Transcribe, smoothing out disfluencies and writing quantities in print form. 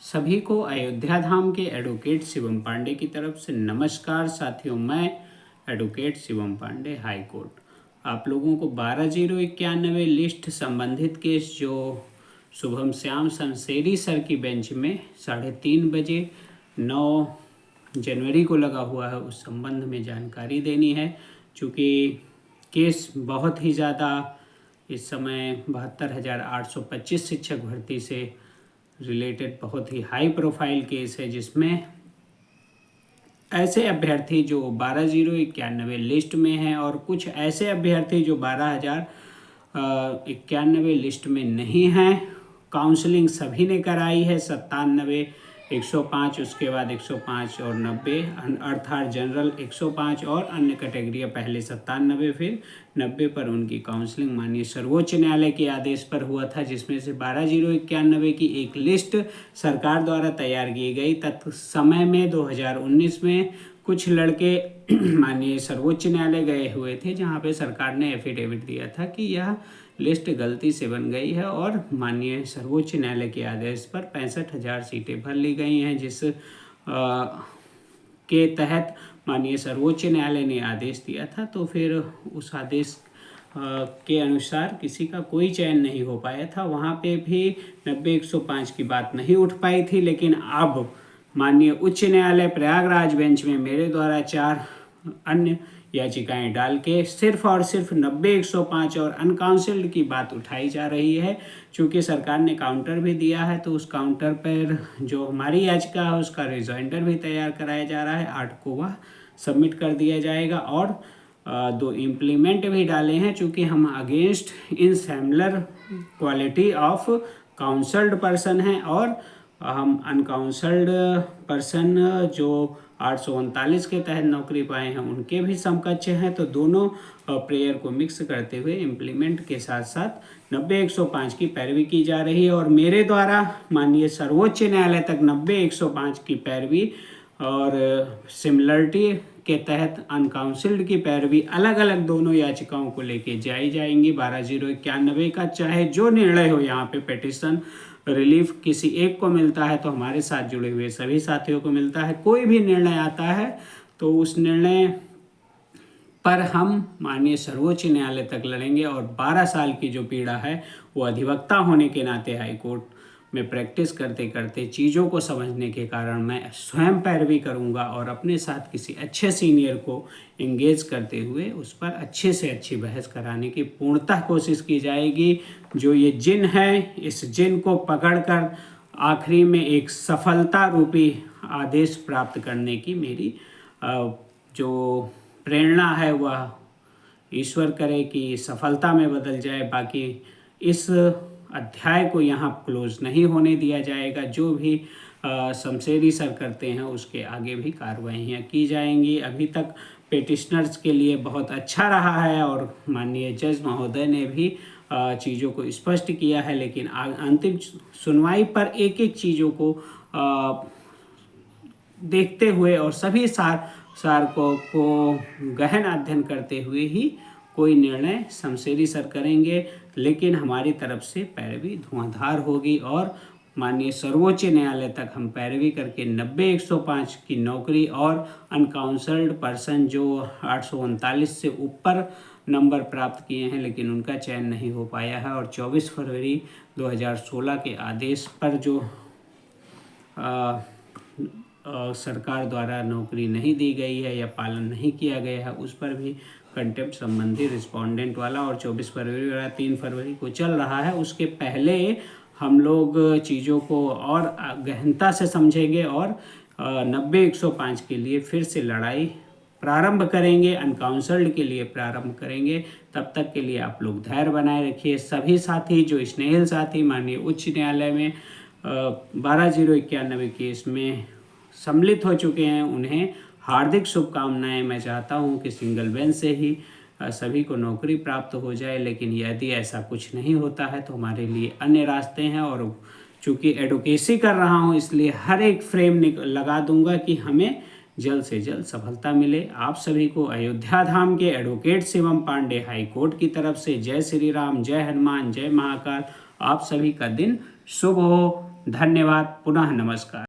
सभी को अयोध्या धाम के एडवोकेट शिवम पांडे की तरफ से नमस्कार। साथियों, मैं advocate Shivam Pandey, high court, आप लोगों को 12/091 लिस्ट संबंधित केस जो शुभम श्याम संसेरी सर की बेंच में 3:30 बजे 9 जनवरी को लगा हुआ है, उस संबंध में जानकारी देनी है। चूँकि केस बहुत ही ज़्यादा इस समय 72,825 शिक्षक भर्ती से रिलेटेड बहुत ही हाई प्रोफाइल केस है, जिसमें ऐसे अभ्यर्थी जो 12/091 लिस्ट में हैं और कुछ ऐसे अभ्यर्थी जो 12,091 लिस्ट में नहीं हैं। काउंसलिंग सभी ने कराई है, 97, 105, उसके बाद 105 और 90, अर्थात जनरल 105 और अन्य कैटेगरियाँ पहले 97 फिर 90 पर उनकी काउंसलिंग माननीय सर्वोच्च न्यायालय के आदेश पर हुआ था, जिसमें से 12/091 की एक लिस्ट सरकार द्वारा तैयार की गई। समय में 2019 में कुछ लड़के माननीय सर्वोच्च न्यायालय गए हुए थे, जहां पे सरकार ने एफिडेविट दिया था कि यह लिस्ट गलती से बन गई है और माननीय सर्वोच्च न्यायालय के आदेश पर 65,000 सीटें भर ली गई हैं, जिस के तहत माननीय सर्वोच्च न्यायालय ने आदेश दिया था। तो फिर उस आदेश के अनुसार किसी का कोई चयन नहीं हो पाया था। वहाँ पे भी 90-105 की बात नहीं उठ पाई थी, लेकिन अब माननीय उच्च न्यायालय प्रयागराज बेंच में मेरे द्वारा 4 अन्य याचिकाएं डाल के सिर्फ और सिर्फ 90-105 और अनकाउंसिल्ड की बात उठाई जा रही है। चूँकि सरकार ने काउंटर भी दिया है, तो उस काउंटर पर जो हमारी याचिका है उसका रिजॉइंडर भी तैयार कराया जा रहा है। 8 को वह सबमिट कर दिया जाएगा और 2 इम्प्लीमेंट भी डाले हैं। चूँकि हम against in similar quality of counselled person हैं और हम अनकाउंसल्ड पर्सन जो 839 के तहत नौकरी पाए हैं उनके भी समकक्ष हैं। तो दोनों प्रेयर को मिक्स करते हुए इम्प्लीमेंट के साथ साथ 90-105 की पैरवी की जा रही है और मेरे द्वारा माननीय सर्वोच्च न्यायालय तक 90-105 की पैरवी और सिमिलरिटी के तहत अनकाउंसिल्ड की पैरवी अलग अलग दोनों याचिकाओं को लेके जाएंगी। 12/091 का चाहे जो निर्णय हो, यहाँ पे पिटीशन रिलीफ किसी एक को मिलता है तो हमारे साथ जुड़े हुए सभी साथियों को मिलता है। कोई भी निर्णय आता है तो उस निर्णय पर हम माननीय सर्वोच्च न्यायालय तक लड़ेंगे और 12 साल की जो पीड़ा है वो अधिवक्ता होने के नाते हाई कोर्ट में प्रैक्टिस करते करते चीज़ों को समझने के कारण मैं स्वयं पैरवी करूंगा और अपने साथ किसी अच्छे सीनियर को एंगेज करते हुए उस पर अच्छे से अच्छी बहस कराने की पूर्णतः कोशिश की जाएगी। जो ये जिन है, इस जिन को पकड़कर आखिरी में एक सफलता रूपी आदेश प्राप्त करने की मेरी जो प्रेरणा है वह ईश्वर करे कि सफलता में बदल जाए। बाकी इस अध्याय को यहाँ क्लोज नहीं होने दिया जाएगा। जो भी शमशेरी सर करते हैं उसके आगे भी कार्रवाइयाँ की जाएंगी। अभी तक पेटिशनर्स के लिए बहुत अच्छा रहा है और माननीय जज महोदय ने भी चीज़ों को स्पष्ट किया है, लेकिन अंतिम सुनवाई पर एक एक चीज़ों को देखते हुए और सभी सार को गहन अध्ययन करते हुए ही कोई निर्णय शमशेरी सर करेंगे। लेकिन हमारी तरफ से पैरवी धुआंधार होगी और माननीय सर्वोच्च न्यायालय तक हम पैरवी करके 90-105 की नौकरी और अनकाउंसल्ड पर्सन जो 839 से ऊपर नंबर प्राप्त किए हैं लेकिन उनका चयन नहीं हो पाया है और 24 फरवरी 2016 के आदेश पर जो सरकार द्वारा नौकरी नहीं दी गई है या पालन नहीं किया गया है उस पर भी कंटेम्प्ट संबंधी रिस्पोंडेंट वाला और 24 फरवरी वाला 3 फरवरी को चल रहा है। उसके पहले हम लोग चीज़ों को और गहनता से समझेंगे और 90-105 के लिए फिर से लड़ाई प्रारंभ करेंगे, अनकाउंसल्ड के लिए प्रारंभ करेंगे। तब तक के लिए आप लोग धैर्य बनाए रखिए। सभी साथी जो स्नेहिल साथी माननीय उच्च न्यायालय में 12/091 केस में सम्मिलित हो चुके हैं उन्हें हार्दिक शुभकामनाएं। मैं चाहता हूं कि सिंगल बेंच से ही सभी को नौकरी प्राप्त हो जाए, लेकिन यदि ऐसा कुछ नहीं होता है तो हमारे लिए अन्य रास्ते हैं। और चूँकि एडवोकेसी कर रहा हूं इसलिए हर एक फ्रेम लगा दूंगा कि हमें जल्द से जल्द सफलता मिले। आप सभी को अयोध्या धाम के advocate Shivam Pandey high court की तरफ से जय श्री राम, जय हनुमान, जय महाकाल। आप सभी का दिन शुभ हो। धन्यवाद। पुनः नमस्कार।